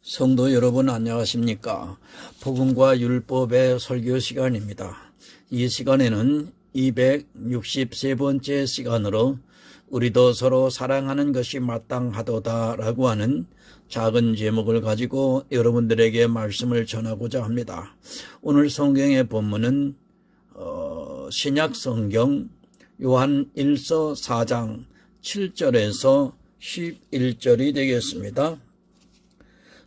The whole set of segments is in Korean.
성도 여러분 안녕하십니까? 복음과 율법의 설교 시간입니다. 이 시간에는 263번째 시간으로 우리도 서로 사랑하는 것이 마땅하도다 라고 하는 작은 제목을 가지고 여러분들에게 말씀을 전하고자 합니다. 오늘 성경의 본문은 신약 성경 요한 1서 4장 7절에서 11절이 되겠습니다.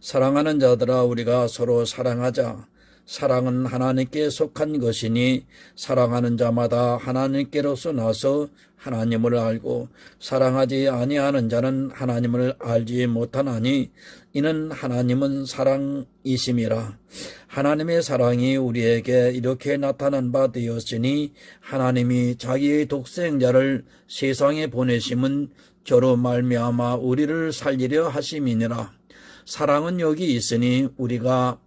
사랑하는 자들아, 우리가 서로 사랑하자. 사랑은 하나님께 속한 것이니 사랑하는 자마다 하나님께로서 나서 하나님을 알고 사랑하지 아니하는 자는 하나님을 알지 못하나니 이는 하나님은 사랑이심이라. 하나님의 사랑이 우리에게 이렇게 나타난 바 되었으니 하나님이 자기의 독생자를 세상에 보내심은 저로 말미암아 우리를 살리려 하심이니라. 사랑은 여기 있으니 우리가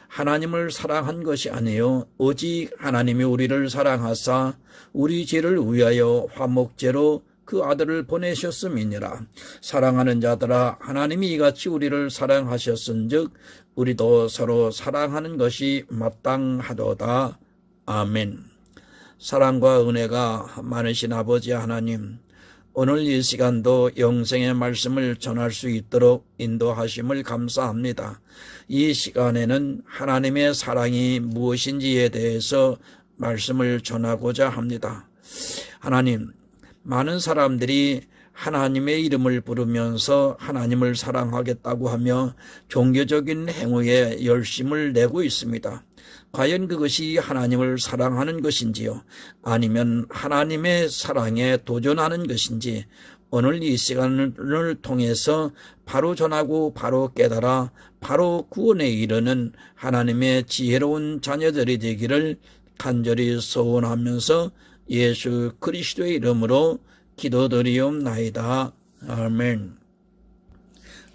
하나님을 사랑한 것이 아니요 오직 하나님이 우리를 사랑하사 우리 죄를 위하여 화목제로 그 아들을 보내셨음이니라. 사랑하는 자들아, 하나님이 이같이 우리를 사랑하셨은즉 우리도 서로 사랑하는 것이 마땅하도다. 아멘. 사랑과 은혜가 많으신 아버지 하나님, 오늘 이 시간도 영생의 말씀을 전할 수 있도록 인도하심을 감사합니다. 이 시간에는 하나님의 사랑이 무엇인지에 대해서 말씀을 전하고자 합니다. 하나님, 많은 사람들이 하나님의 이름을 부르면서 하나님을 사랑하겠다고 하며 종교적인 행위에 열심을 내고 있습니다. 과연 그것이 하나님을 사랑하는 것인지요? 아니면 하나님의 사랑에 도전하는 것인지 오늘 이 시간을 통해서 바로 전하고 바로 깨달아 바로 구원에 이르는 하나님의 지혜로운 자녀들이 되기를 간절히 소원하면서 예수 그리스도의 이름으로 기도드리옵나이다. 아멘.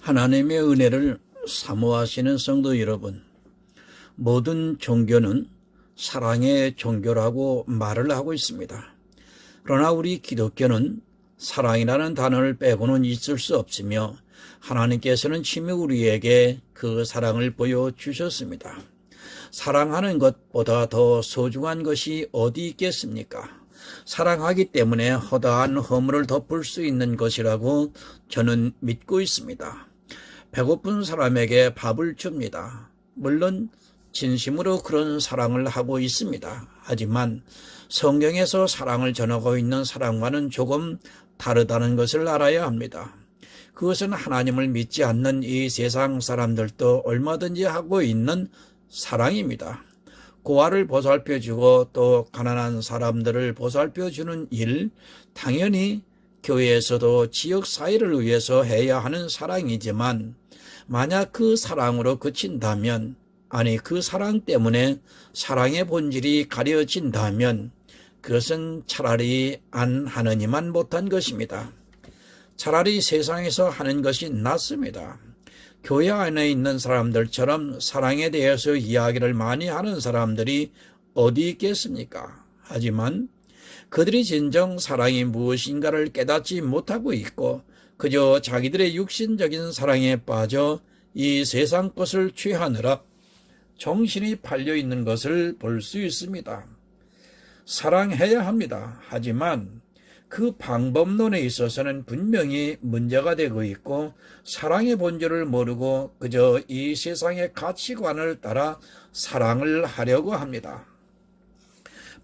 하나님의 은혜를 사모하시는 성도 여러분, 모든 종교는 사랑의 종교라고 말을 하고 있습니다. 그러나 우리 기독교는 사랑이라는 단어를 빼고는 있을 수 없으며 하나님께서는 친히 우리에게 그 사랑을 보여주셨습니다. 사랑하는 것보다 더 소중한 것이 어디 있겠습니까? 사랑하기 때문에 허다한 허물을 덮을 수 있는 것이라고 저는 믿고 있습니다. 배고픈 사람에게 밥을 줍니다. 물론 진심으로 그런 사랑을 하고 있습니다. 하지만 성경에서 사랑을 전하고 있는 사랑과는 조금 다르다는 것을 알아야 합니다. 그것은 하나님을 믿지 않는 이 세상 사람들도 얼마든지 하고 있는 사랑입니다. 고아를 보살펴주고 또 가난한 사람들을 보살펴주는 일, 당연히 교회에서도 지역 사회를 위해서 해야 하는 사랑이지만 만약 그 사랑으로 그친다면, 아니 그 사랑 때문에 사랑의 본질이 가려진다면 그것은 차라리 안 하느니만 못한 것입니다. 차라리 세상에서 하는 것이 낫습니다. 교회 안에 있는 사람들처럼 사랑에 대해서 이야기를 많이 하는 사람들이 어디 있겠습니까? 하지만 그들이 진정 사랑이 무엇인가를 깨닫지 못하고 있고 그저 자기들의 육신적인 사랑에 빠져 이 세상 것을 취하느라 정신이 팔려 있는 것을 볼 수 있습니다. 사랑해야 합니다. 하지만 그 방법론에 있어서는 분명히 문제가 되고 있고 사랑의 본질을 모르고 그저 이 세상의 가치관을 따라 사랑을 하려고 합니다.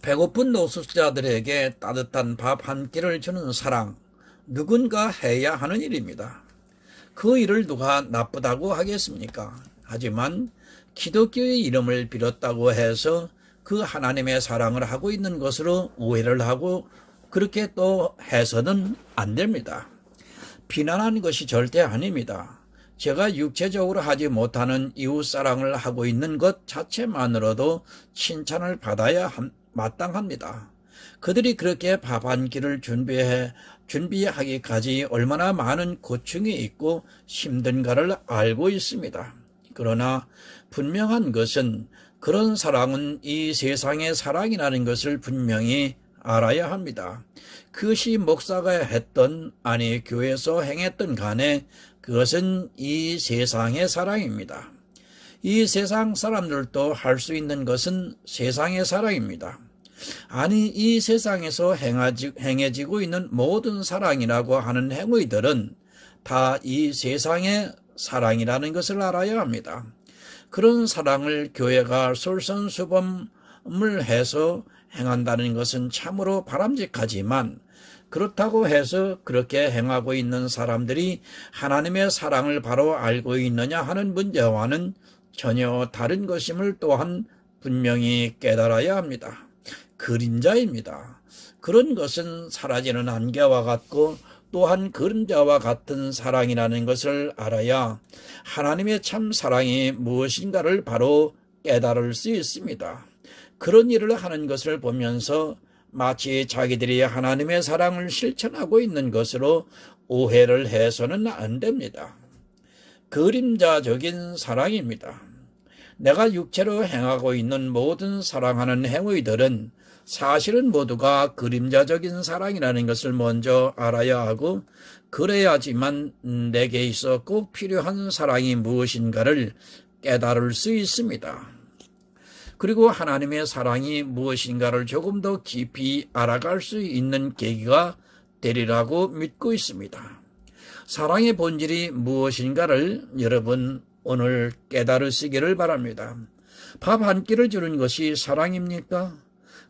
배고픈 노숙자들에게 따뜻한 밥 한 끼를 주는 사랑, 누군가 해야 하는 일입니다. 그 일을 누가 나쁘다고 하겠습니까? 하지만 기독교의 이름을 빌었다고 해서 그 하나님의 사랑을 하고 있는 것으로 오해를 하고 그렇게 또 해서는 안 됩니다. 비난하는 것이 절대 아닙니다. 제가 육체적으로 하지 못하는 이웃사랑을 하고 있는 것 자체만으로도 칭찬을 받아야 마땅합니다. 그들이 그렇게 밥 한 끼를 준비하기까지 얼마나 많은 고충이 있고 힘든가를 알고 있습니다. 그러나 분명한 것은 그런 사랑은 이 세상의 사랑이라는 것을 분명히 알아야 합니다. 그것이 목사가 했던, 아니 교회에서 행했던 간에 그것은 이 세상의 사랑입니다. 이 세상 사람들도 할 수 있는 것은 세상의 사랑입니다. 아니, 이 세상에서 행해지고 있는 모든 사랑이라고 하는 행위들은 다 이 세상의 사랑이라는 것을 알아야 합니다. 그런 사랑을 교회가 솔선수범을 해서 행한다는 것은 참으로 바람직하지만, 그렇다고 해서 그렇게 행하고 있는 사람들이 하나님의 사랑을 바로 알고 있느냐 하는 문제와는 전혀 다른 것임을 또한 분명히 깨달아야 합니다. 그림자입니다. 그런 것은 사라지는 안개와 같고, 또한 그림자와 같은 사랑이라는 것을 알아야 하나님의 참 사랑이 무엇인가를 바로 깨달을 수 있습니다. 그런 일을 하는 것을 보면서 마치 자기들이 하나님의 사랑을 실천하고 있는 것으로 오해를 해서는 안 됩니다. 그림자적인 사랑입니다. 내가 육체로 행하고 있는 모든 사랑하는 행위들은 사실은 모두가 그림자적인 사랑이라는 것을 먼저 알아야 하고, 그래야지만 내게 있어 꼭 필요한 사랑이 무엇인가를 깨달을 수 있습니다. 그리고 하나님의 사랑이 무엇인가를 조금 더 깊이 알아갈 수 있는 계기가 되리라고 믿고 있습니다. 사랑의 본질이 무엇인가를 여러분 오늘 깨달으시기를 바랍니다. 밥 한 끼를 주는 것이 사랑입니까?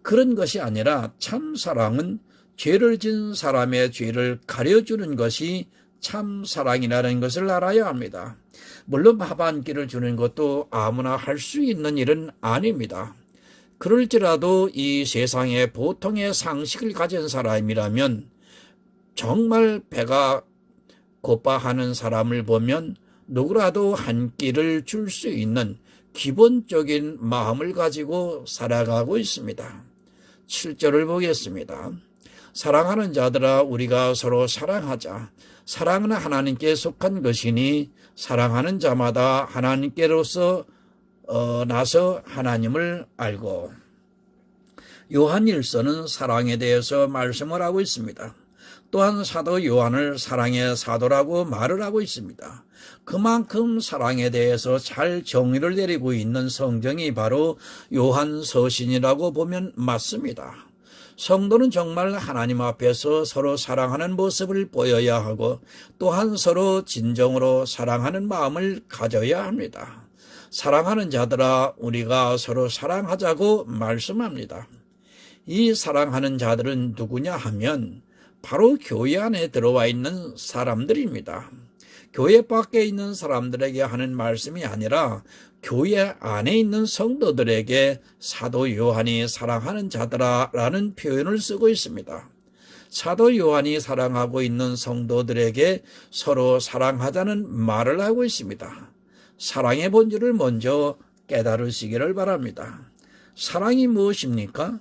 그런 것이 아니라 참 사랑은 죄를 진 사람의 죄를 가려주는 것이 참 사랑이라는 것을 알아야 합니다. 물론 밥 한 끼를 주는 것도 아무나 할 수 있는 일은 아닙니다. 그럴지라도 이 세상에 보통의 상식을 가진 사람이라면, 정말 배가 고파하는 사람을 보면 누구라도 한 끼를 줄 수 있는 기본적인 마음을 가지고 살아가고 있습니다. 7절을 보겠습니다. 사랑하는 자들아, 우리가 서로 사랑하자. 사랑은 하나님께 속한 것이니 사랑하는 자마다 하나님께로서 나서 하나님을 알고. 요한일서는 사랑에 대해서 말씀을 하고 있습니다. 또한 사도 요한을 사랑의 사도라고 말을 하고 있습니다. 그만큼 사랑에 대해서 잘 정의를 내리고 있는 성경이 바로 요한서신이라고 보면 맞습니다. 성도는 정말 하나님 앞에서 서로 사랑하는 모습을 보여야 하고, 또한 서로 진정으로 사랑하는 마음을 가져야 합니다. 사랑하는 자들아, 우리가 서로 사랑하자고 말씀합니다. 이 사랑하는 자들은 누구냐 하면 바로 교회 안에 들어와 있는 사람들입니다. 교회 밖에 있는 사람들에게 하는 말씀이 아니라 교회 안에 있는 성도들에게 사도 요한이 사랑하는 자들아 라는 표현을 쓰고 있습니다. 사도 요한이 사랑하고 있는 성도들에게 서로 사랑하자는 말을 하고 있습니다. 사랑의 본질을 먼저 깨달으시기를 바랍니다. 사랑이 무엇입니까?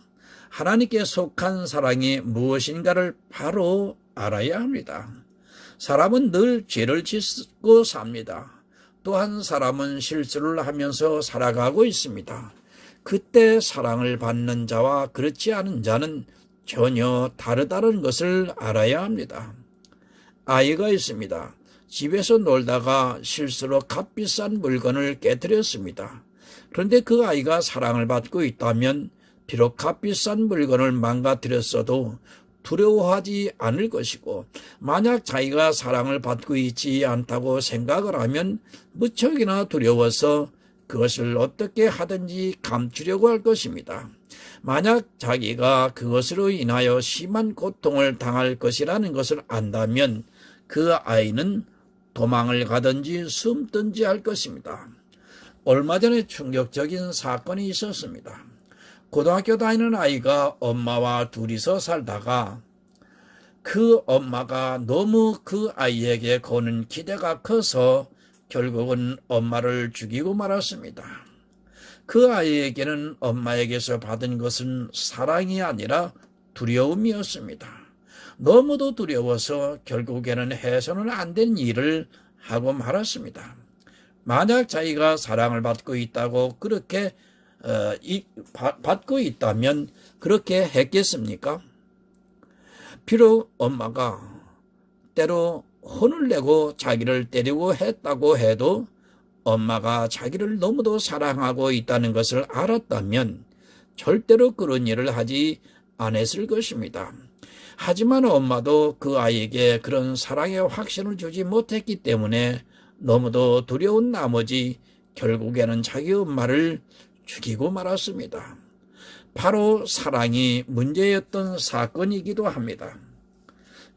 하나님께 속한 사랑이 무엇인가를 바로 알아야 합니다. 사람은 늘 죄를 짓고 삽니다. 또한 사람은 실수를 하면서 살아가고 있습니다. 그때 사랑을 받는 자와 그렇지 않은 자는 전혀 다르다는 것을 알아야 합니다. 아이가 있습니다. 집에서 놀다가 실수로 값비싼 물건을 깨뜨렸습니다. 그런데 그 아이가 사랑을 받고 있다면 비록 값비싼 물건을 망가뜨렸어도 두려워하지 않을 것이고, 만약 자기가 사랑을 받고 있지 않다고 생각을 하면 무척이나 두려워서 그것을 어떻게 하든지 감추려고 할 것입니다. 만약 자기가 그것으로 인하여 심한 고통을 당할 것이라는 것을 안다면 그 아이는 도망을 가든지 숨든지 할 것입니다. 얼마 전에 충격적인 사건이 있었습니다. 고등학교 다니는 아이가 엄마와 둘이서 살다가 그 엄마가 너무 그 아이에게 거는 기대가 커서 결국은 엄마를 죽이고 말았습니다. 그 아이에게는 엄마에게서 받은 것은 사랑이 아니라 두려움이었습니다. 너무도 두려워서 결국에는 해서는 안 된 일을 하고 말았습니다. 만약 자기가 사랑을 받고 있다고 그렇게 받고 있다면 그렇게 했겠습니까? 비록 엄마가 때로 혼을 내고 자기를 때리고 했다고 해도 엄마가 자기를 너무도 사랑하고 있다는 것을 알았다면 절대로 그런 일을 하지 않았을 것입니다. 하지만 엄마도 그 아이에게 그런 사랑의 확신을 주지 못했기 때문에 너무도 두려운 나머지 결국에는 자기 엄마를 죽이고 말았습니다. 바로 사랑이 문제였던 사건이기도 합니다.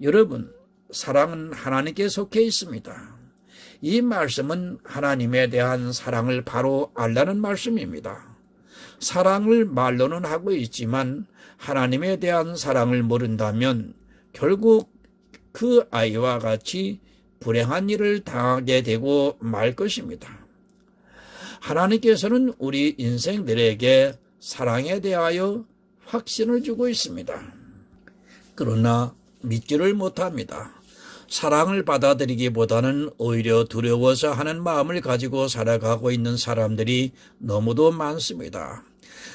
여러분, 사랑은 하나님께 속해 있습니다. 이 말씀은 하나님에 대한 사랑을 바로 알라는 말씀입니다. 사랑을 말로는 하고 있지만 하나님에 대한 사랑을 모른다면 결국 그 아이와 같이 불행한 일을 당하게 되고 말 것입니다. 하나님께서는 우리 인생들에게 사랑에 대하여 확신을 주고 있습니다. 그러나 믿지를 못합니다. 사랑을 받아들이기보다는 오히려 두려워서 하는 마음을 가지고 살아가고 있는 사람들이 너무도 많습니다.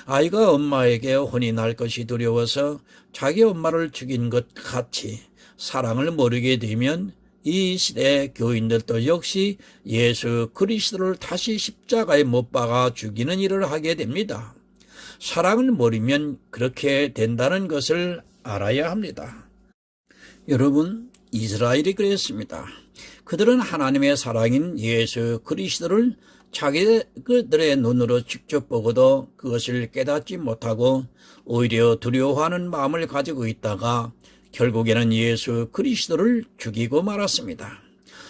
아이가 엄마에게 혼이 날 것이 두려워서 자기 엄마를 죽인 것 같이 사랑을 모르게 되면 이 시대 교인들도 역시 예수 그리스도를 다시 십자가에 못 박아 죽이는 일을 하게 됩니다. 사랑을 모르면 그렇게 된다는 것을 알아야 합니다. 여러분, 이스라엘이 그랬습니다. 그들은 하나님의 사랑인 예수 그리스도를 자기들의 눈으로 직접 보고도 그것을 깨닫지 못하고 오히려 두려워하는 마음을 가지고 있다가 결국에는 예수 그리스도를 죽이고 말았습니다.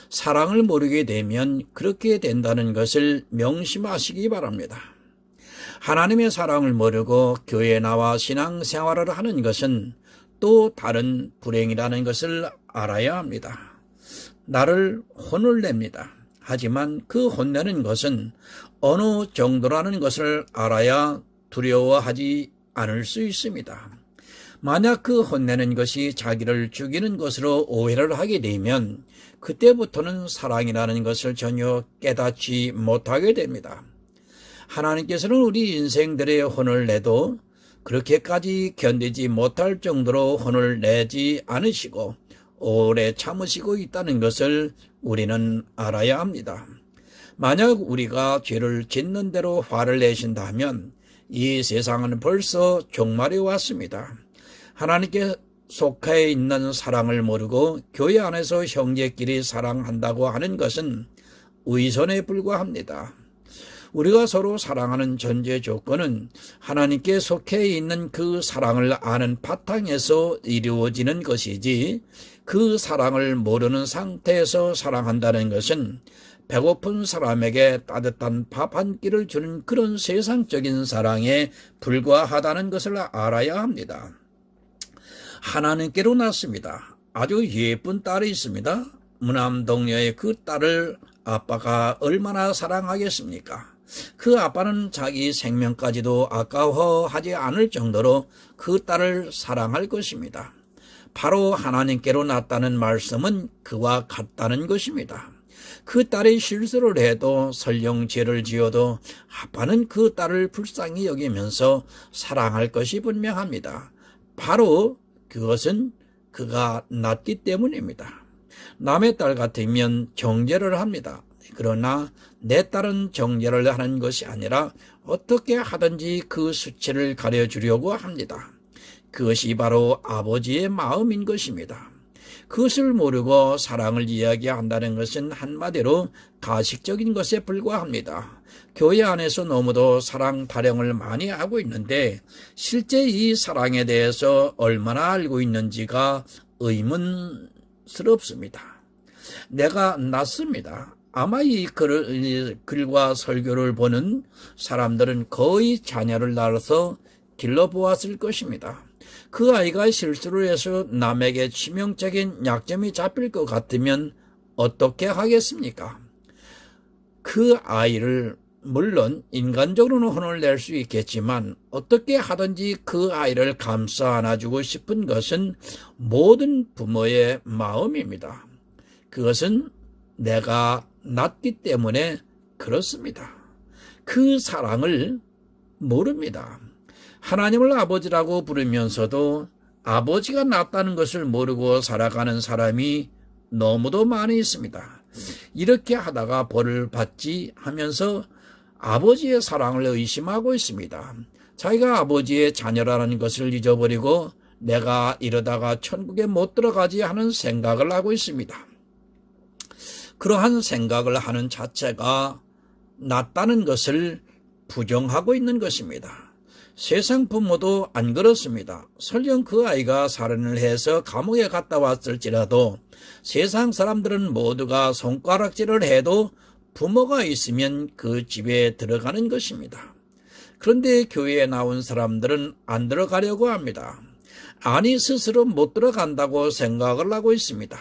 사랑을 모르게 되면 그렇게 된다는 것을 명심하시기 바랍니다. 하나님의 사랑을 모르고 교회에 나와 신앙생활을 하는 것은 또 다른 불행이라는 것을 알아야 합니다. 나를 혼을 냅니다. 하지만 그 혼내는 것은 어느 정도라는 것을 알아야 두려워하지 않을 수 있습니다. 만약 그 혼내는 것이 자기를 죽이는 것으로 오해를 하게 되면 그때부터는 사랑이라는 것을 전혀 깨닫지 못하게 됩니다. 하나님께서는 우리 인생들의 혼을 내도 그렇게까지 견디지 못할 정도로 혼을 내지 않으시고 오래 참으시고 있다는 것을 우리는 알아야 합니다. 만약 우리가 죄를 짓는 대로 화를 내신다면 이 세상은 벌써 종말이 왔습니다. 하나님께 속해 있는 사랑을 모르고 교회 안에서 형제끼리 사랑한다고 하는 것은 위선에 불과합니다. 우리가 서로 사랑하는 전제 조건은 하나님께 속해 있는 그 사랑을 아는 바탕에서 이루어지는 것이지 그 사랑을 모르는 상태에서 사랑한다는 것은 배고픈 사람에게 따뜻한 밥 한 끼를 주는 그런 세상적인 사랑에 불과하다는 것을 알아야 합니다. 하나님께로 낳습니다. 아주 예쁜 딸이 있습니다. 무남동녀의 그 딸을 아빠가 얼마나 사랑하겠습니까? 그 아빠는 자기 생명까지도 아까워하지 않을 정도로 그 딸을 사랑할 것입니다. 바로 하나님께로 낳았다는 말씀은 그와 같다는 것입니다. 그 딸이 실수를 해도 설령 죄를 지어도 아빠는 그 딸을 불쌍히 여기면서 사랑할 것이 분명합니다. 바로 그것은 그가 낳기 때문입니다. 남의 딸 같으면 정죄를 합니다. 그러나 내 딸은 정죄를 하는 것이 아니라 어떻게 하든지 그 수치를 가려주려고 합니다. 그것이 바로 아버지의 마음인 것입니다. 그것을 모르고 사랑을 이야기한다는 것은 한마디로 가식적인 것에 불과합니다. 교회 안에서 너무도 사랑 타령을 많이 하고 있는데 실제 이 사랑에 대해서 얼마나 알고 있는지가 의문스럽습니다. 내가 낳습니다. 아마 이 글과 설교를 보는 사람들은 거의 자녀를 낳아서 길러보았을 것입니다. 그 아이가 실수를 해서 남에게 치명적인 약점이 잡힐 것 같으면 어떻게 하겠습니까? 그 아이를 물론 인간적으로는 혼을 낼 수 있겠지만 어떻게 하든지 그 아이를 감싸 안아주고 싶은 것은 모든 부모의 마음입니다. 그것은 내가 낳기 때문에 그렇습니다. 그 사랑을 모릅니다. 하나님을 아버지라고 부르면서도 아버지가 낳았다는 것을 모르고 살아가는 사람이 너무도 많이 있습니다. 이렇게 하다가 벌을 받지 하면서 아버지의 사랑을 의심하고 있습니다. 자기가 아버지의 자녀라는 것을 잊어버리고 내가 이러다가 천국에 못 들어가지 하는 생각을 하고 있습니다. 그러한 생각을 하는 자체가 낫다는 것을 부정하고 있는 것입니다. 세상 부모도 안 그렇습니다. 설령 그 아이가 살인을 해서 감옥에 갔다 왔을지라도 세상 사람들은 모두가 손가락질을 해도 부모가 있으면 그 집에 들어가는 것입니다. 그런데 교회에 나온 사람들은 안 들어가려고 합니다. 아니 스스로 못 들어간다고 생각을 하고 있습니다.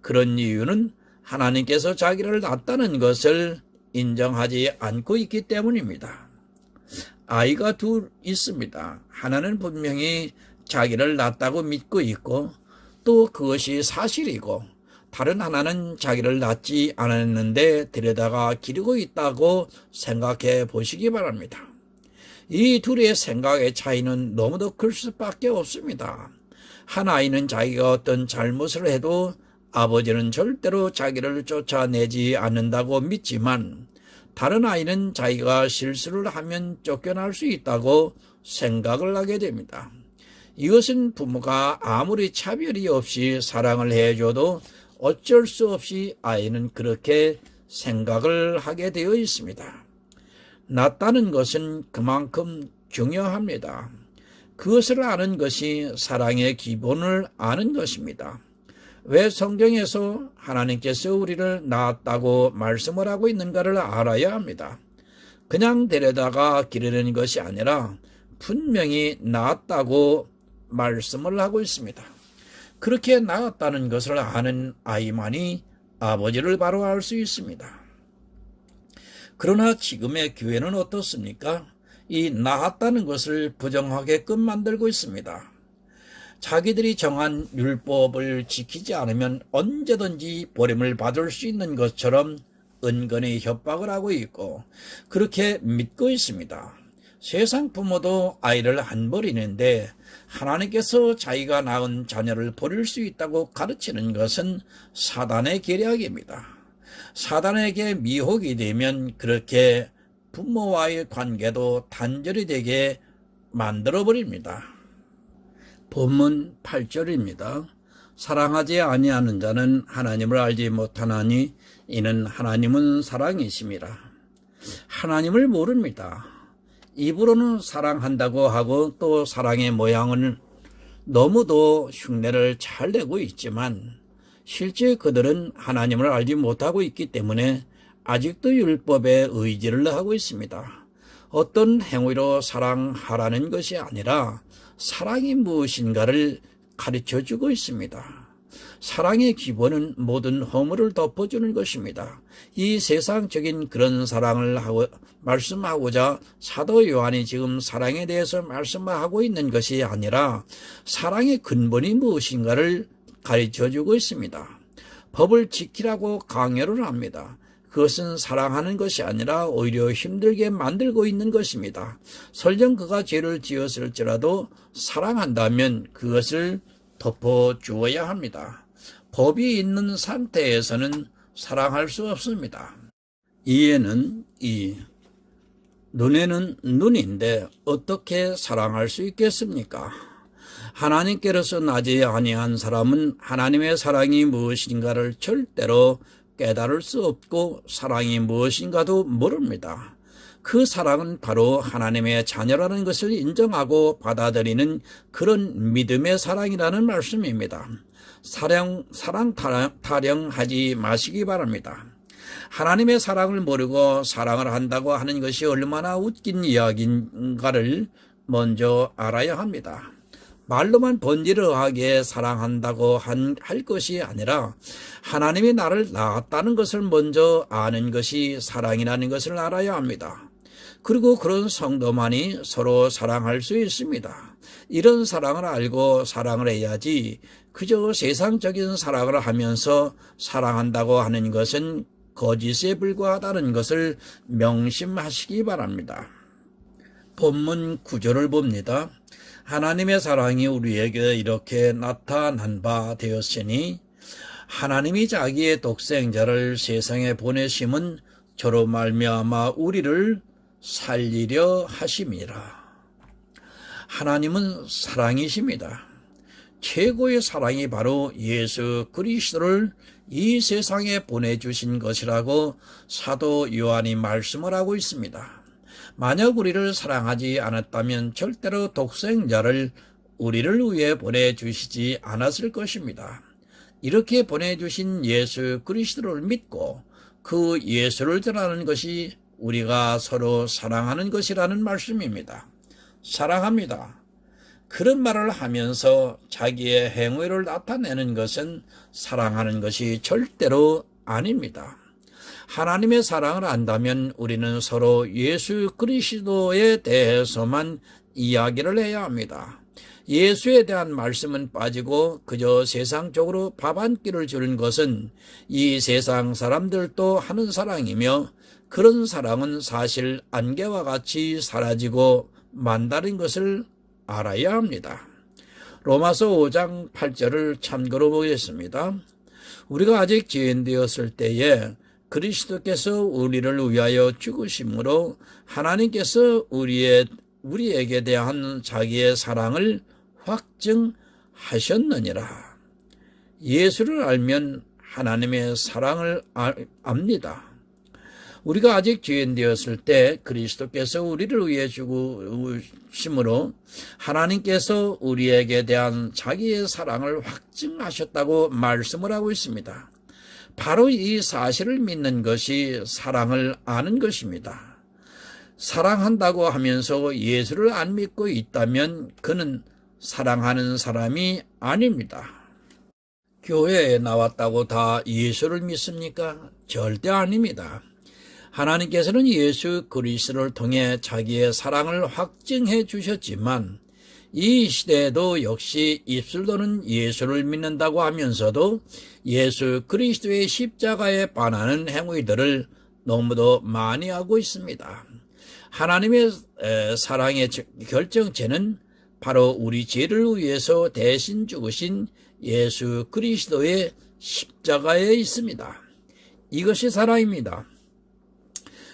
그런 이유는 하나님께서 자기를 낳았다는 것을 인정하지 않고 있기 때문입니다. 아이가 둘 있습니다. 하나는 분명히 자기를 낳았다고 믿고 있고 또 그것이 사실이고 다른 하나는 자기를 낳지 않았는데 데려다가 기르고 있다고 생각해 보시기 바랍니다. 이 둘의 생각의 차이는 너무도 클 수밖에 없습니다. 한 아이는 자기가 어떤 잘못을 해도 아버지는 절대로 자기를 쫓아내지 않는다고 믿지만 다른 아이는 자기가 실수를 하면 쫓겨날 수 있다고 생각을 하게 됩니다. 이것은 부모가 아무리 차별이 없이 사랑을 해줘도 어쩔 수 없이 아이는 그렇게 생각을 하게 되어 있습니다. 낫다는 것은 그만큼 중요합니다. 그것을 아는 것이 사랑의 기본을 아는 것입니다. 왜 성경에서 하나님께서 우리를 낳았다고 말씀을 하고 있는가를 알아야 합니다. 그냥 데려다가 기르는 것이 아니라 분명히 낳았다고 말씀을 하고 있습니다. 그렇게 낳았다는 것을 아는 아이만이 아버지를 바로 알 수 있습니다. 그러나 지금의 교회는 어떻습니까? 이 낳았다는 것을 부정하게끔 만들고 있습니다. 자기들이 정한 율법을 지키지 않으면 언제든지 버림을 받을 수 있는 것처럼 은근히 협박을 하고 있고 그렇게 믿고 있습니다. 세상 부모도 아이를 안 버리는데 하나님께서 자기가 낳은 자녀를 버릴 수 있다고 가르치는 것은 사단의 계략입니다. 사단에게 미혹이 되면 그렇게 부모와의 관계도 단절이 되게 만들어버립니다. 본문 8절입니다. 사랑하지 아니하는 자는 하나님을 알지 못하나니 이는 하나님은 사랑이심이라. 하나님을 모릅니다. 입으로는 사랑한다고 하고 또 사랑의 모양을 너무도 흉내를 잘 내고 있지만 실제 그들은 하나님을 알지 못하고 있기 때문에 아직도 율법에 의지를 하고 있습니다. 어떤 행위로 사랑하라는 것이 아니라 사랑이 무엇인가를 가르쳐주고 있습니다. 사랑의 기본은 모든 허물을 덮어주는 것입니다. 이 세상적인 그런 사랑을 말씀하고자 사도 요한이 지금 사랑에 대해서 말씀하고 있는 것이 아니라 사랑의 근본이 무엇인가를 가르쳐주고 있습니다. 법을 지키라고 강요를 합니다. 그것은 사랑하는 것이 아니라 오히려 힘들게 만들고 있는 것입니다. 설령 그가 죄를 지었을지라도 사랑한다면 그것을 덮어주어야 합니다. 법이 있는 상태에서는 사랑할 수 없습니다. 이에는 눈에는 눈인데 어떻게 사랑할 수 있겠습니까? 하나님께로서 나지 아니한 사람은 하나님의 사랑이 무엇인가를 절대로 깨달을 수 없고 사랑이 무엇인가도 모릅니다. 그 사랑은 바로 하나님의 자녀라는 것을 인정하고 받아들이는 그런 믿음의 사랑이라는 말씀입니다. 사랑 타령하지 마시기 바랍니다. 하나님의 사랑을 모르고 사랑을 한다고 하는 것이 얼마나 웃긴 이야기인가를 먼저 알아야 합니다. 말로만 번지르하게 사랑한다고 할 것이 아니라 하나님이 나를 낳았다는 것을 먼저 아는 것이 사랑이라는 것을 알아야 합니다. 그리고 그런 성도만이 서로 사랑할 수 있습니다. 이런 사랑을 알고 사랑을 해야지 그저 세상적인 사랑을 하면서 사랑한다고 하는 것은 거짓에 불과하다는 것을 명심하시기 바랍니다. 본문 9절을 봅니다. 하나님의 사랑이 우리에게 이렇게 나타난 바 되었으니 하나님이 자기의 독생자를 세상에 보내심은 저로 말미암아 우리를 살리려 하심이라. 하나님은 사랑이십니다. 최고의 사랑이 바로 예수 그리스도를 이 세상에 보내주신 것이라고 사도 요한이 말씀을 하고 있습니다. 만약 우리를 사랑하지 않았다면 절대로 독생자를 우리를 위해 보내주시지 않았을 것입니다. 이렇게 보내주신 예수 그리스도를 믿고 그 예수를 전하는 것이 우리가 서로 사랑하는 것이라는 말씀입니다. 사랑합니다. 그런 말을 하면서 자기의 행위를 나타내는 것은 사랑하는 것이 절대로 아닙니다. 하나님의 사랑을 안다면 우리는 서로 예수 그리스도에 대해서만 이야기를 해야 합니다. 예수에 대한 말씀은 빠지고 그저 세상적으로 밥 한 끼를 주는 것은 이 세상 사람들도 하는 사랑이며 그런 사랑은 사실 안개와 같이 사라지고 만다는 것을 알아야 합니다. 로마서 5장 8절을 참고로 보겠습니다. 우리가 아직 죄인 되었을 때에 그리스도께서 우리를 위하여 죽으심으로 하나님께서 우리에게 대한 자기의 사랑을 확증하셨느니라. 예수를 알면 하나님의 사랑을 압니다. 우리가 아직 죄인 되었을 때 그리스도께서 우리를 위해 죽으심으로 하나님께서 우리에게 대한 자기의 사랑을 확증하셨다고 말씀을 하고 있습니다. 바로 이 사실을 믿는 것이 사랑을 아는 것입니다. 사랑한다고 하면서 예수를 안 믿고 있다면 그는 사랑하는 사람이 아닙니다. 교회에 나왔다고 다 예수를 믿습니까? 절대 아닙니다. 하나님께서는 예수 그리스도를 통해 자기의 사랑을 확증해 주셨지만 이 시대에도 역시 입술로는 예수를 믿는다고 하면서도 예수 그리스도의 십자가에 반하는 행위들을 너무도 많이 하고 있습니다. 하나님의 사랑의 결정체는 바로 우리 죄를 위해서 대신 죽으신 예수 그리스도의 십자가에 있습니다. 이것이 사랑입니다.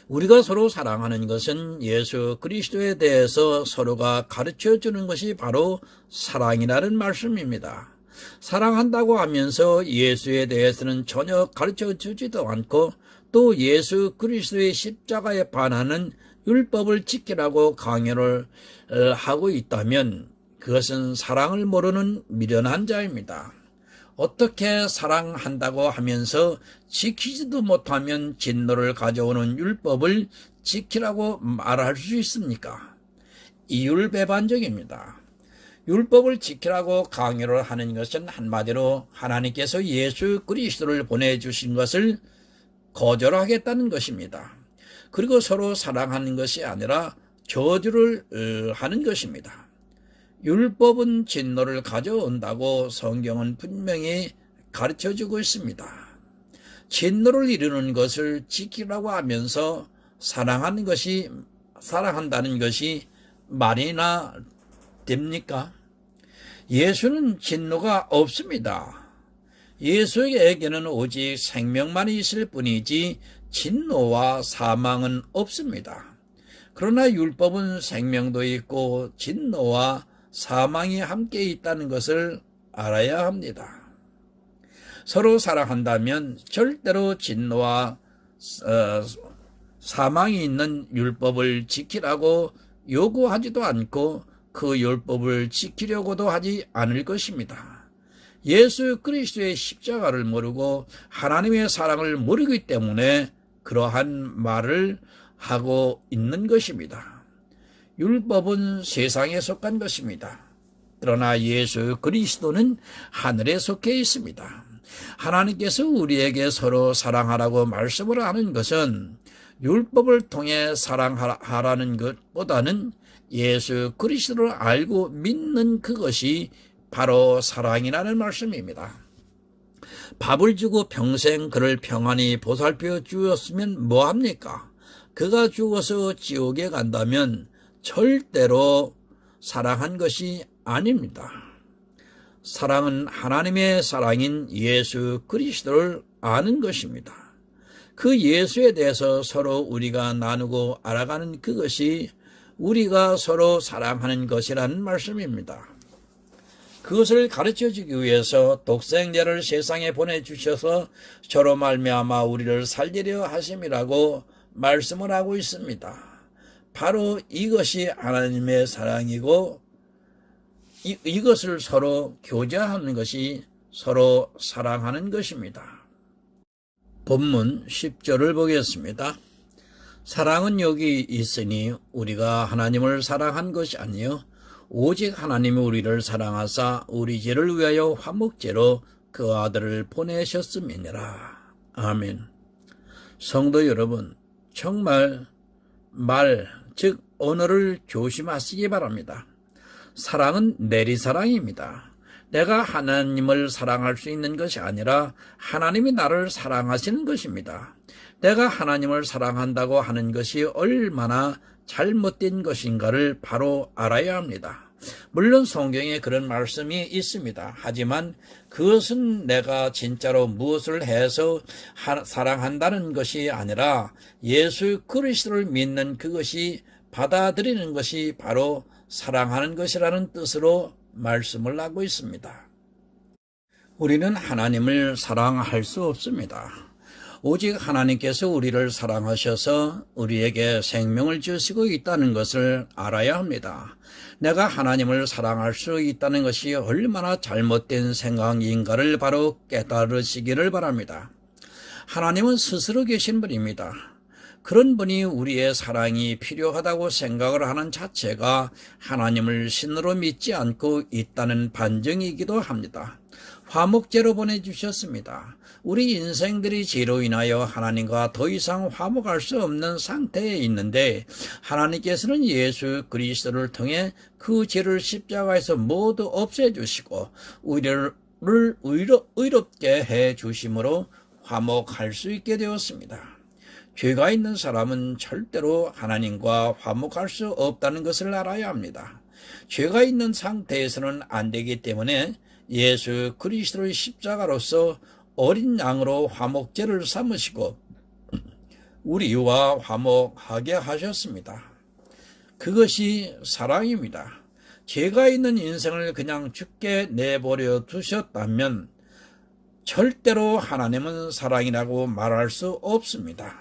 우리가 서로 사랑하는 것은 예수 그리스도에 대해서 서로가 가르쳐 주는 것이 바로 사랑이라는 말씀입니다. 사랑한다고 하면서 예수에 대해서는 전혀 가르쳐 주지도 않고 또 예수 그리스도의 십자가에 반하는 율법을 지키라고 강요를 하고 있다면 그것은 사랑을 모르는 미련한 자입니다. 어떻게 사랑한다고 하면서 지키지도 못하면 진노를 가져오는 율법을 지키라고 말할 수 있습니까? 이율배반적입니다. 율법을 지키라고 강요를 하는 것은 한마디로 하나님께서 예수 그리스도를 보내주신 것을 거절하겠다는 것입니다. 그리고 서로 사랑하는 것이 아니라 저주를 하는 것입니다. 율법은 진노를 가져온다고 성경은 분명히 가르쳐주고 있습니다. 진노를 이루는 것을 지키라고 하면서 사랑한다는 것이 말이나 됩니까? 예수는 진노가 없습니다. 예수에게는 오직 생명만 있을 뿐이지 진노와 사망은 없습니다. 그러나 율법은 생명도 있고 진노와 사망이 함께 있다는 것을 알아야 합니다. 서로 사랑한다면 절대로 진노와 사망이 있는 율법을 지키라고 요구하지도 않고 그 율법을 지키려고도 하지 않을 것입니다. 예수 그리스도의 십자가를 모르고 하나님의 사랑을 모르기 때문에 그러한 말을 하고 있는 것입니다. 율법은 세상에 속한 것입니다. 그러나 예수 그리스도는 하늘에 속해 있습니다. 하나님께서 우리에게 서로 사랑하라고 말씀을 하는 것은 율법을 통해 사랑하라는 것보다는 예수 그리스도를 알고 믿는 그것이 바로 사랑이라는 말씀입니다. 밥을 주고 평생 그를 평안히 보살펴 주었으면 뭐합니까? 그가 죽어서 지옥에 간다면 절대로 사랑한 것이 아닙니다. 사랑은 하나님의 사랑인 예수 그리스도를 아는 것입니다. 그 예수에 대해서 서로 우리가 나누고 알아가는 그것이 우리가 서로 사랑하는 것이라는 말씀입니다. 그것을 가르쳐주기 위해서 독생자를 세상에 보내주셔서 저로 말미암아 우리를 살리려 하심이라고 말씀을 하고 있습니다. 바로 이것이 하나님의 사랑이고 이것을 서로 교제하는 것이 서로 사랑하는 것입니다. 본문 10절을 보겠습니다. 사랑은 여기 있으니 우리가 하나님을 사랑한 것이 아니요 오직 하나님이 우리를 사랑하사 우리 죄를 위하여 화목제로 그 아들을 보내셨음이니라. 아멘. 성도 여러분, 정말 즉 언어를 조심하시기 바랍니다. 사랑은 내리사랑입니다. 내가 하나님을 사랑할 수 있는 것이 아니라 하나님이 나를 사랑하시는 것입니다. 내가 하나님을 사랑한다고 하는 것이 얼마나 잘못된 것인가를 바로 알아야 합니다. 물론 성경에 그런 말씀이 있습니다. 하지만 그것은 내가 진짜로 무엇을 해서 사랑한다는 것이 아니라 예수 그리스도를 믿는 그것이 받아들이는 것이 바로 사랑하는 것이라는 뜻으로 말씀을 하고 있습니다. 우리는 하나님을 사랑할 수 없습니다. 오직 하나님께서 우리를 사랑하셔서 우리에게 생명을 주시고 있다는 것을 알아야 합니다. 내가 하나님을 사랑할 수 있다는 것이 얼마나 잘못된 생각인가를 바로 깨달으시기를 바랍니다. 하나님은 스스로 계신 분입니다. 그런 분이 우리의 사랑이 필요하다고 생각을 하는 자체가 하나님을 신으로 믿지 않고 있다는 반증이기도 합니다. 화목제로 보내주셨습니다. 우리 인생들이 죄로 인하여 하나님과 더 이상 화목할 수 없는 상태에 있는데 하나님께서는 예수 그리스도를 통해 그 죄를 십자가에서 모두 없애주시고 우리를 의롭게 해주심으로 화목할 수 있게 되었습니다. 죄가 있는 사람은 절대로 하나님과 화목할 수 없다는 것을 알아야 합니다. 죄가 있는 상태에서는 안 되기 때문에 예수 그리스도의 십자가로서 어린 양으로 화목제를 삼으시고 우리와 화목하게 하셨습니다. 그것이 사랑입니다. 죄가 있는 인생을 그냥 죽게 내버려 두셨다면 절대로 하나님은 사랑이라고 말할 수 없습니다.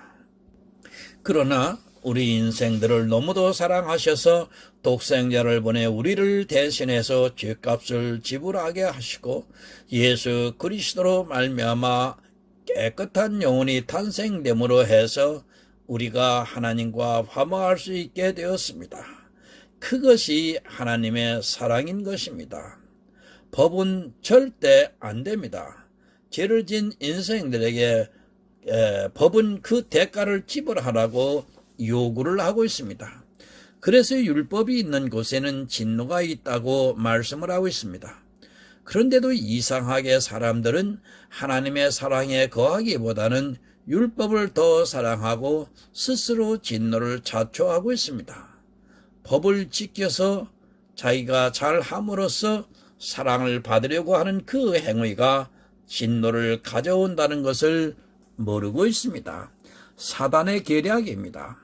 그러나 우리 인생들을 너무도 사랑하셔서 독생자를 보내 우리를 대신해서 죄값을 지불하게 하시고 예수 그리스도로 말미암아 깨끗한 영혼이 탄생됨으로 해서 우리가 하나님과 화목할 수 있게 되었습니다. 그것이 하나님의 사랑인 것입니다. 법은 절대 안 됩니다. 죄를 진 인생들에게 법은 그 대가를 지불하라고 요구를 하고 있습니다. 그래서 율법이 있는 곳에는 진노가 있다고 말씀을 하고 있습니다. 그런데도 이상하게 사람들은 하나님의 사랑에 거하기보다는 율법을 더 사랑하고 스스로 진노를 자초하고 있습니다. 법을 지켜서 자기가 잘함으로써 사랑을 받으려고 하는 그 행위가 진노를 가져온다는 것을 모르고 있습니다. 사단의 계략입니다.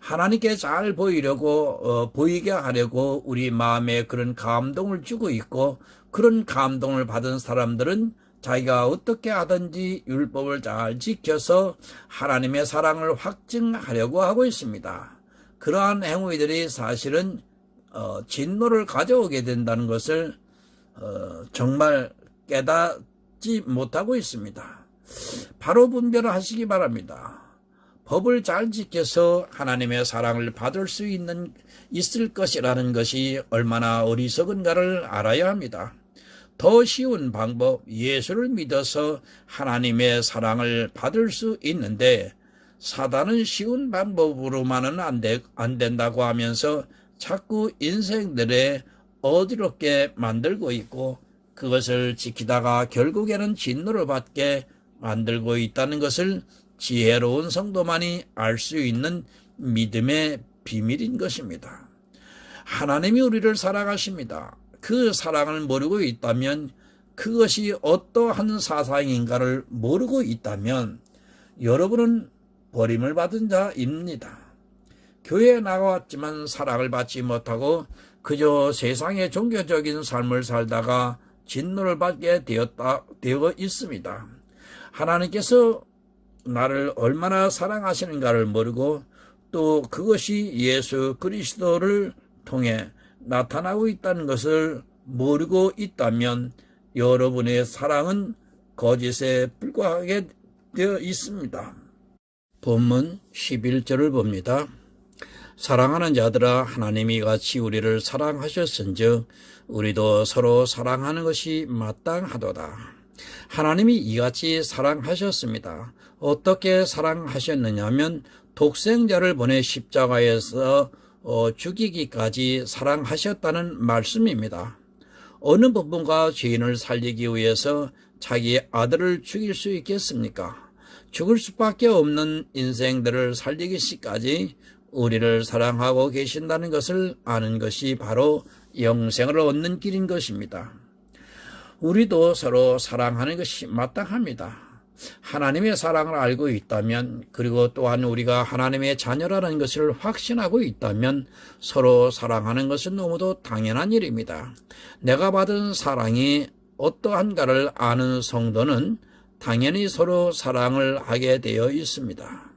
하나님께 잘 보이게 하려고 우리 마음에 그런 감동을 주고 있고 그런 감동을 받은 사람들은 자기가 어떻게 하든지 율법을 잘 지켜서 하나님의 사랑을 확증하려고 하고 있습니다. 그러한 행위들이 사실은 진노를 가져오게 된다는 것을 정말 깨닫지 못하고 있습니다. 바로 분별을 하시기 바랍니다. 법을 잘 지켜서 하나님의 사랑을 받을 수 있을 것이라는 것이 얼마나 어리석은가를 알아야 합니다. 더 쉬운 방법, 예수를 믿어서 하나님의 사랑을 받을 수 있는데 사단은 쉬운 방법으로만은 안 된다고 하면서 자꾸 인생들에 어지럽게 만들고 있고 그것을 지키다가 결국에는 진노를 받게 만들고 있다는 것을 지혜로운 성도만이 알 수 있는 믿음의 비밀인 것입니다. 하나님이 우리를 사랑하십니다. 그 사랑을 모르고 있다면 그것이 어떠한 사상인가를 모르고 있다면 여러분은 버림을 받은 자입니다. 교회에 나왔지만 사랑을 받지 못하고 그저 세상의 종교적인 삶을 살다가 진노를 받게 되어 있습니다. 하나님께서 나를 얼마나 사랑하시는가를 모르고 또 그것이 예수 그리스도를 통해 나타나고 있다는 것을 모르고 있다면 여러분의 사랑은 거짓에 불과하게 되어 있습니다. 본문 11절을 봅니다. 사랑하는 자들아, 하나님이 같이 우리를 사랑하셨은즉 우리도 서로 사랑하는 것이 마땅하도다. 하나님이 이같이 사랑하셨습니다. 어떻게 사랑하셨느냐면 독생자를 보내 십자가에서 죽이기까지 사랑하셨다는 말씀입니다. 어느 부분과 죄인을 살리기 위해서 자기 아들을 죽일 수 있겠습니까? 죽을 수밖에 없는 인생들을 살리기까지 우리를 사랑하고 계신다는 것을 아는 것이 바로 영생을 얻는 길인 것입니다. 우리도 서로 사랑하는 것이 마땅합니다. 하나님의 사랑을 알고 있다면, 그리고 또한 우리가 하나님의 자녀라는 것을 확신하고 있다면 서로 사랑하는 것은 너무도 당연한 일입니다. 내가 받은 사랑이 어떠한가를 아는 성도는 당연히 서로 사랑을 하게 되어 있습니다.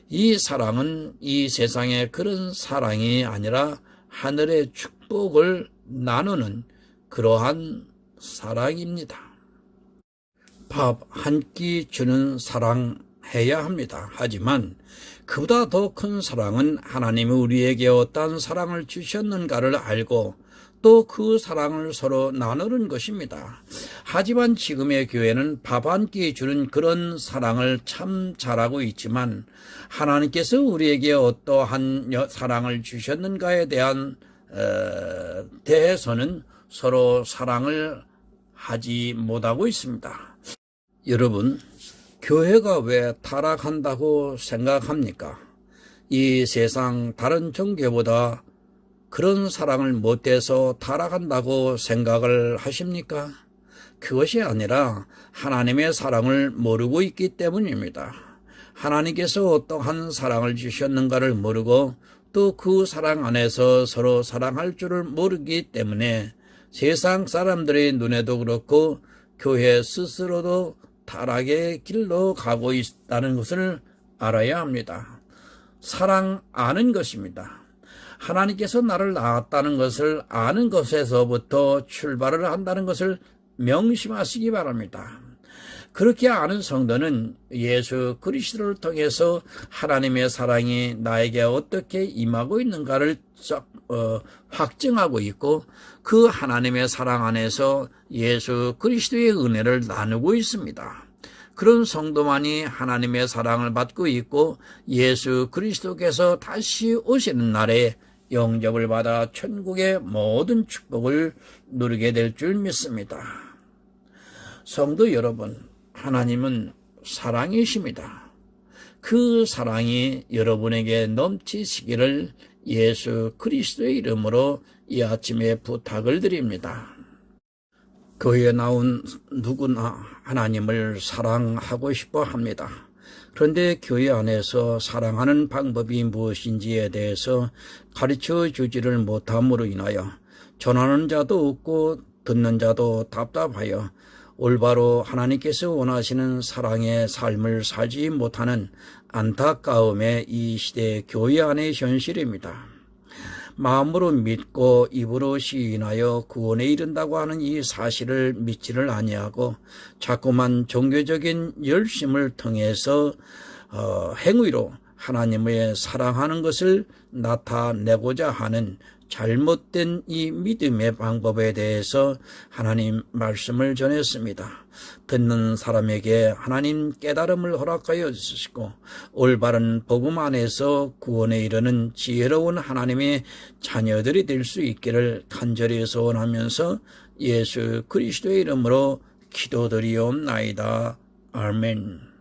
이 사랑은 이 세상의 그런 사랑이 아니라 하늘의 축복을 나누는 그러한 사랑입니다. 밥 한 끼 주는 사랑해야 합니다. 하지만 그보다 더 큰 사랑은 하나님이 우리에게 어떤 사랑을 주셨는가를 알고 또 그 사랑을 서로 나누는 것입니다. 하지만 지금의 교회는 밥 한 끼 주는 그런 사랑을 참 잘하고 있지만 하나님께서 우리에게 어떠한 사랑을 주셨는가에 대해서는 서로 사랑을 하지 못하고 있습니다. 여러분, 교회가 왜 타락한다고 생각합니까? 이 세상 다른 종교보다 그런 사랑을 못해서 타락한다고 생각을 하십니까? 그것이 아니라 하나님의 사랑을 모르고 있기 때문입니다. 하나님께서 어떠한 사랑을 주셨는가를 모르고 또 그 사랑 안에서 서로 사랑할 줄을 모르기 때문에 세상 사람들의 눈에도 그렇고 교회 스스로도 타락의 길로 가고 있다는 것을 알아야 합니다. 사랑 아는 것입니다. 하나님께서 나를 낳았다는 것을 아는 것에서부터 출발을 한다는 것을 명심하시기 바랍니다. 그렇게 아는 성도는 예수 그리스도를 통해서 하나님의 사랑이 나에게 어떻게 임하고 있는가를 확증하고 있고 그 하나님의 사랑 안에서 예수 그리스도의 은혜를 나누고 있습니다. 그런 성도만이 하나님의 사랑을 받고 있고 예수 그리스도께서 다시 오시는 날에 영접을 받아 천국의 모든 축복을 누리게 될 줄 믿습니다. 성도 여러분, 하나님은 사랑이십니다. 그 사랑이 여러분에게 넘치시기를 예수 그리스도의 이름으로 이 아침에 부탁을 드립니다. 교회에 나온 누구나 하나님을 사랑하고 싶어 합니다. 그런데 교회 안에서 사랑하는 방법이 무엇인지에 대해서 가르쳐 주지를 못함으로 인하여 전하는 자도 없고 듣는 자도 답답하여 올바로 하나님께서 원하시는 사랑의 삶을 살지 못하는 안타까움의 이 시대 교회 안의 현실입니다. 마음으로 믿고 입으로 시인하여 구원에 이른다고 하는 이 사실을 믿지를 아니하고 자꾸만 종교적인 열심을 통해서 행위로 하나님의 사랑하는 것을 나타내고자 하는 잘못된 이 믿음의 방법에 대해서 하나님 말씀을 전했습니다. 듣는 사람에게 하나님 깨달음을 허락하여 주시고 올바른 복음 안에서 구원에 이르는 지혜로운 하나님의 자녀들이 될 수 있기를 간절히 소원하면서 예수 그리스도의 이름으로 기도드리옵나이다. 아멘.